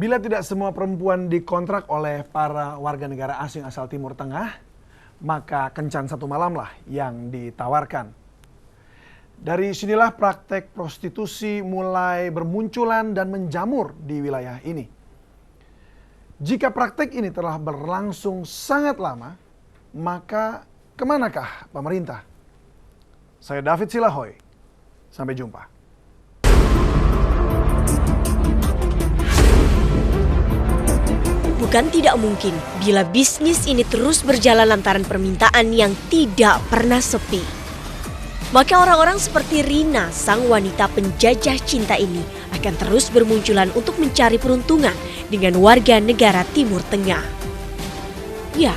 Bila tidak semua perempuan dikontrak oleh para warga negara asing asal Timur Tengah, maka kencan satu malamlah yang ditawarkan. Dari sinilah praktek prostitusi mulai bermunculan dan menjamur di wilayah ini. Jika praktek ini telah berlangsung sangat lama, maka kemanakah pemerintah? Saya David Silahoy, sampai jumpa. Bukan tidak mungkin bila bisnis ini terus berjalan lantaran permintaan yang tidak pernah sepi. Maka orang-orang seperti Rina, sang wanita penjajah cinta ini akan terus bermunculan untuk mencari peruntungan dengan warga negara Timur Tengah. Ya,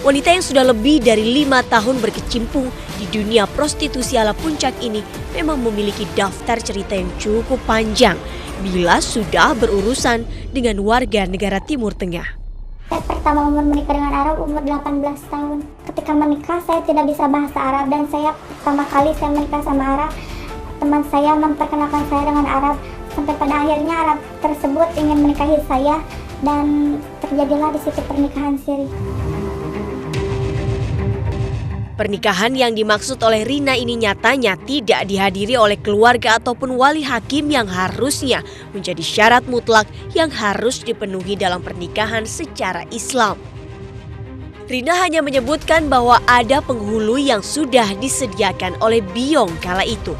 wanita yang sudah lebih dari 5 tahun berkecimpung di dunia prostitusi ala puncak ini memang memiliki daftar cerita yang cukup panjang bila sudah berurusan dengan warga negara Timur Tengah. Saya pertama menikah dengan Arab umur 18 tahun. Ketika menikah saya tidak bisa bahasa Arab dan saya pertama kali saya menikah sama Arab. Teman saya memperkenalkan saya dengan Arab sampai pada akhirnya Arab tersebut ingin menikahi saya dan terjadilah di situ pernikahan siri. Pernikahan yang dimaksud oleh Rina ini nyatanya tidak dihadiri oleh keluarga ataupun wali hakim yang harusnya menjadi syarat mutlak yang harus dipenuhi dalam pernikahan secara Islam. Rina hanya menyebutkan bahwa ada penghulu yang sudah disediakan oleh Biong kala itu.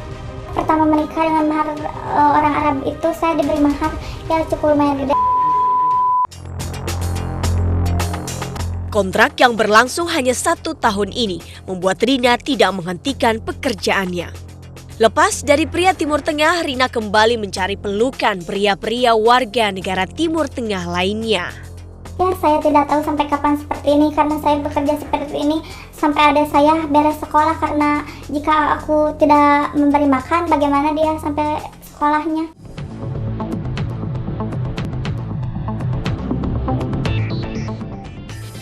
Pertama menikah dengan mahar orang Arab itu saya diberi mahar yang cukup lumayan gede. Kontrak yang berlangsung hanya 1 tahun ini membuat Rina tidak menghentikan pekerjaannya. Lepas dari pria Timur Tengah, Rina kembali mencari pelukan pria-pria warga negara Timur Tengah lainnya. Ya, saya tidak tahu sampai kapan seperti ini karena saya bekerja seperti ini sampai ada saya beres sekolah karena jika aku tidak memberi makan, bagaimana dia sampai sekolahnya?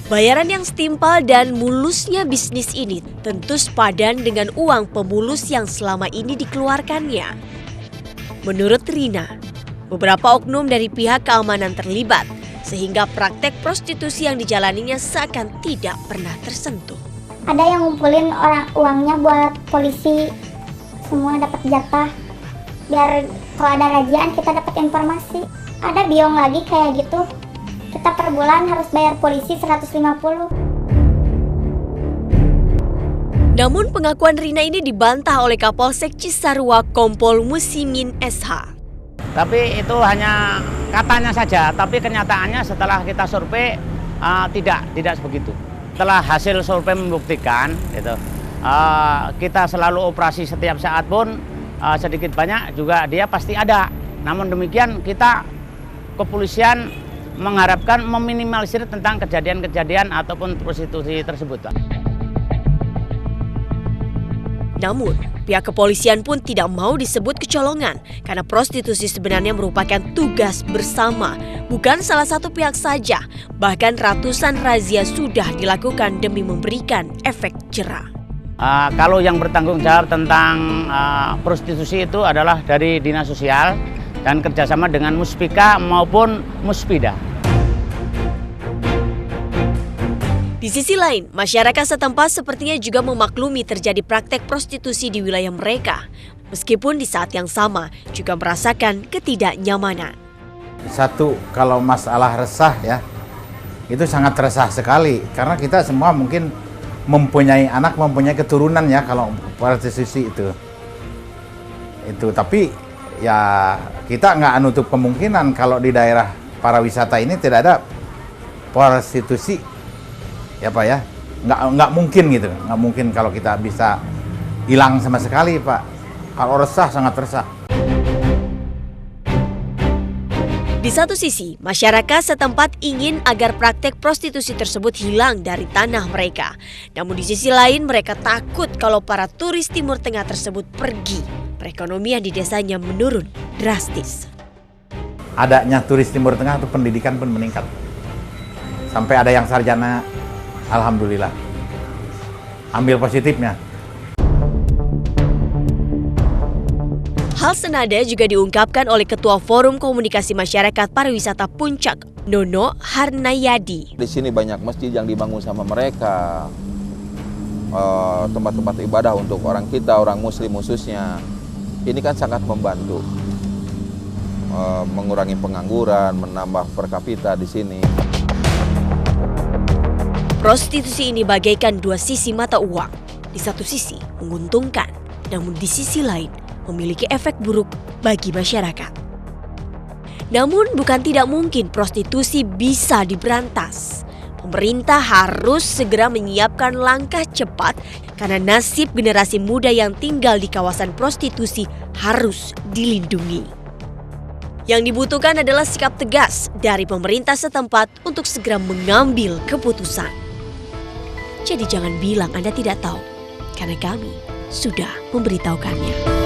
Bayaran yang setimpal dan mulusnya bisnis ini tentu sepadan dengan uang pemulus yang selama ini dikeluarkannya. Menurut Rina, beberapa oknum dari pihak keamanan terlibat sehingga praktek prostitusi yang dijalaninya seakan tidak pernah tersentuh. Ada yang ngumpulin uangnya buat polisi, semua dapat jatah. Biar kalau ada razziaan kita dapat informasi. Ada biong lagi kayak gitu. Kita per bulan harus bayar polisi 150. Namun pengakuan Rina ini dibantah oleh Kapolsek Cisarua Kompol Musimin SH. Tapi itu hanya katanya saja, tapi kenyataannya setelah kita survei tidak sebegitu. Setelah hasil survei membuktikan, kita selalu operasi setiap saat pun sedikit banyak juga dia pasti ada. Namun demikian kita kepolisian mengharapkan meminimalisir tentang kejadian-kejadian ataupun prostitusi tersebut. Namun, pihak kepolisian pun tidak mau disebut kecolongan karena prostitusi sebenarnya merupakan tugas bersama, bukan salah satu pihak saja. Bahkan ratusan razia sudah dilakukan demi memberikan efek jera. Kalau yang bertanggung jawab tentang prostitusi itu adalah dari Dinas Sosial dan kerjasama dengan Muspika maupun Muspida. Di sisi lain, masyarakat setempat sepertinya juga memaklumi terjadi praktek prostitusi di wilayah mereka. Meskipun di saat yang sama juga merasakan ketidaknyamanan. Satu, kalau masalah resah ya, itu sangat resah sekali. Karena kita semua mungkin mempunyai anak, mempunyai keturunan ya kalau prostitusi itu. Tapi ya kita nggak nutup kemungkinan kalau di daerah para wisata ini tidak ada prostitusi. Ya Pak ya, nggak mungkin gitu, nggak mungkin kalau kita bisa hilang sama sekali Pak. Kalau resah, sangat resah. Di satu sisi, masyarakat setempat ingin agar praktek prostitusi tersebut hilang dari tanah mereka. Namun di sisi lain mereka takut kalau para turis Timur Tengah tersebut pergi. Perekonomian di desanya menurun drastis. Adanya turis Timur Tengah itu pendidikan pun meningkat. Sampai ada yang sarjana. Alhamdulillah, ambil positifnya. Hal senada juga diungkapkan oleh Ketua Forum Komunikasi Masyarakat Pariwisata Puncak, Nono Harnayadi. Di sini banyak masjid yang dibangun sama mereka, tempat-tempat ibadah untuk orang kita, orang muslim khususnya. Ini kan sangat membantu mengurangi pengangguran, menambah per kapita di sini. Prostitusi ini bagaikan dua sisi mata uang. Di satu sisi menguntungkan, namun di sisi lain memiliki efek buruk bagi masyarakat. Namun bukan tidak mungkin prostitusi bisa diberantas. Pemerintah harus segera menyiapkan langkah cepat karena nasib generasi muda yang tinggal di kawasan prostitusi harus dilindungi. Yang dibutuhkan adalah sikap tegas dari pemerintah setempat untuk segera mengambil keputusan. Jadi jangan bilang Anda tidak tahu, karena kami sudah memberitahukannya.